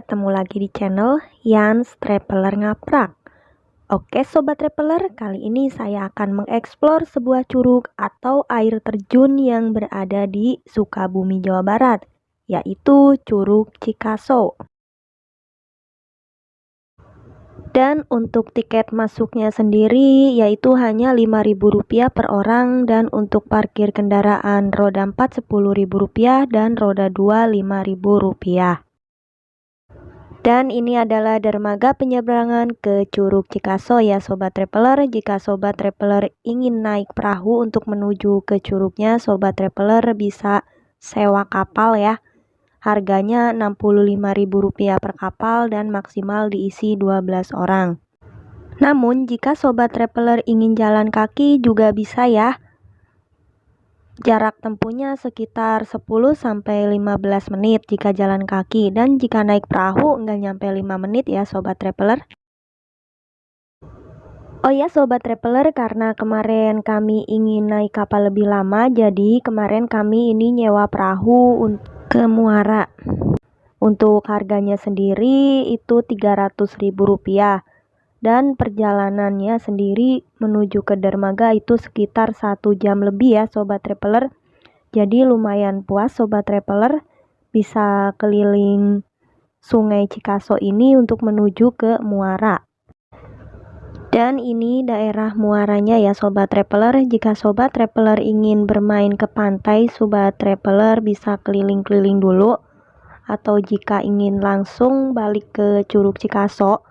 ketemu lagi di channel Yans Traveler Ngaprak. Oke Sobat Traveler, kali ini saya akan mengeksplor sebuah curug atau air terjun yang berada di Sukabumi, Jawa Barat, yaitu Curug Cikaso. Dan untuk tiket masuknya sendiri yaitu hanya Rp5.000 per orang, dan untuk parkir kendaraan roda 4 Rp10.000 dan roda 2 Rp5.000. Dan ini adalah dermaga penyeberangan ke Curug Cikaso ya Sobat Traveler. Jika Sobat Traveler ingin naik perahu untuk menuju ke curugnya, Sobat Traveler bisa sewa kapal ya. Harganya Rp65.000 per kapal dan maksimal diisi 12 orang. Namun jika Sobat Traveler ingin jalan kaki juga bisa ya. Jarak tempuhnya sekitar 10-15 menit jika jalan kaki, dan jika naik perahu nggak nyampe 5 menit ya Sobat Traveler. Oh ya Sobat Traveler, karena kemarin kami ingin naik kapal lebih lama, jadi kemarin kami ini nyewa perahu ke Muara. Untuk harganya sendiri itu Rp300.000, dan perjalanannya sendiri menuju ke dermaga itu sekitar 1 jam lebih ya Sobat Traveler. Jadi lumayan puas Sobat Traveler, bisa keliling Sungai Cikaso ini untuk menuju ke Muara. Dan ini daerah muaranya ya Sobat Traveler. Jika Sobat Traveler ingin bermain ke pantai, Sobat Traveler bisa keliling-keliling dulu. Atau jika ingin langsung balik ke Curug Cikaso,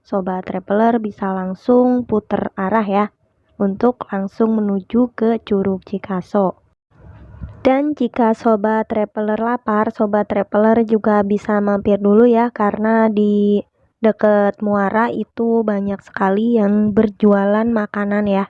Sobat Traveler bisa langsung putar arah ya, untuk langsung menuju ke Curug Cikaso. Dan jika Sobat Traveler lapar, Sobat Traveler juga bisa mampir dulu ya, karena di dekat muara itu banyak sekali yang berjualan makanan ya.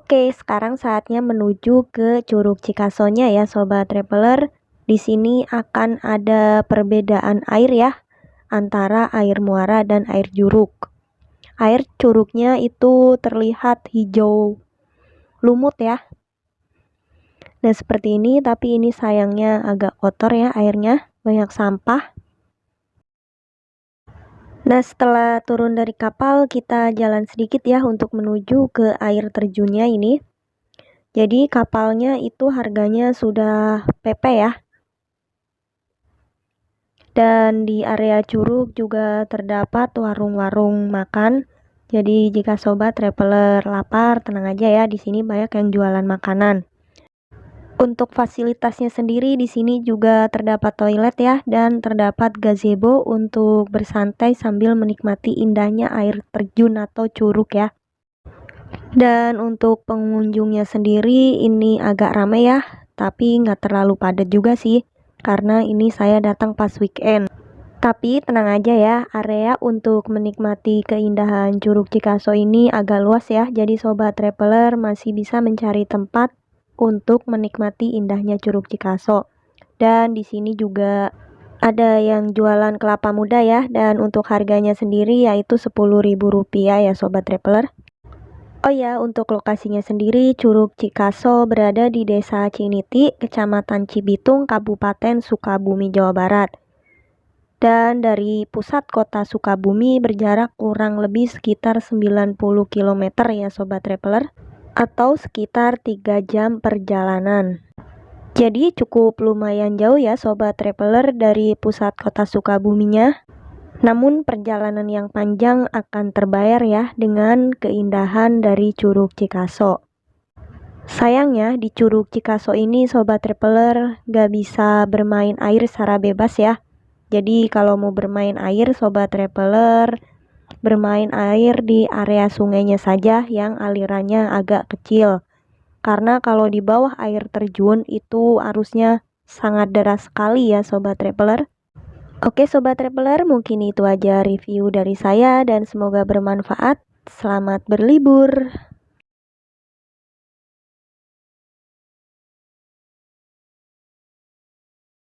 Oke, sekarang saatnya menuju ke Curug Cikasonya ya Sobat Traveler. Di sini akan ada perbedaan air ya, antara air muara dan air curug. Air curugnya itu terlihat hijau lumut ya. Nah seperti ini, tapi ini sayangnya agak kotor ya airnya, banyak sampah. Nah setelah turun dari kapal, kita jalan sedikit ya untuk menuju ke air terjunnya ini. Jadi kapalnya itu harganya sudah PP ya. Dan di area curug juga terdapat warung-warung makan. Jadi jika Sobat Traveler lapar, tenang aja ya, di sini banyak yang jualan makanan. Untuk fasilitasnya sendiri di sini juga terdapat toilet ya, dan terdapat gazebo untuk bersantai sambil menikmati indahnya air terjun atau curug ya. Dan untuk pengunjungnya sendiri ini agak ramai ya, tapi nggak terlalu padat juga sih, karena ini saya datang pas weekend. Tapi tenang aja ya, area untuk menikmati keindahan Curug Cikaso ini agak luas ya, jadi Sobat Traveler masih bisa mencari tempat untuk menikmati indahnya Curug Cikaso. Dan di sini juga ada yang jualan kelapa muda ya, dan untuk harganya sendiri yaitu Rp10.000 ya Sobat Traveler. Oh ya, untuk lokasinya sendiri Curug Cikaso berada di Desa Ciniti, Kecamatan Cibitung, Kabupaten Sukabumi, Jawa Barat. Dan dari pusat kota Sukabumi berjarak kurang lebih sekitar 90 km ya Sobat Traveler, atau sekitar 3 jam perjalanan. Jadi cukup lumayan jauh ya Sobat Traveler dari pusat kota Sukabuminya. Namun perjalanan yang panjang akan terbayar ya dengan keindahan dari Curug Cikaso. Sayangnya di Curug Cikaso ini Sobat Traveler gak bisa bermain air secara bebas ya. Jadi kalau mau bermain air, Sobat Traveler bermain air di area sungainya saja yang alirannya agak kecil. Karena kalau di bawah air terjun itu arusnya sangat deras sekali ya Sobat Traveler. Oke Sobat Traveler, mungkin itu aja review dari saya dan semoga bermanfaat. Selamat berlibur.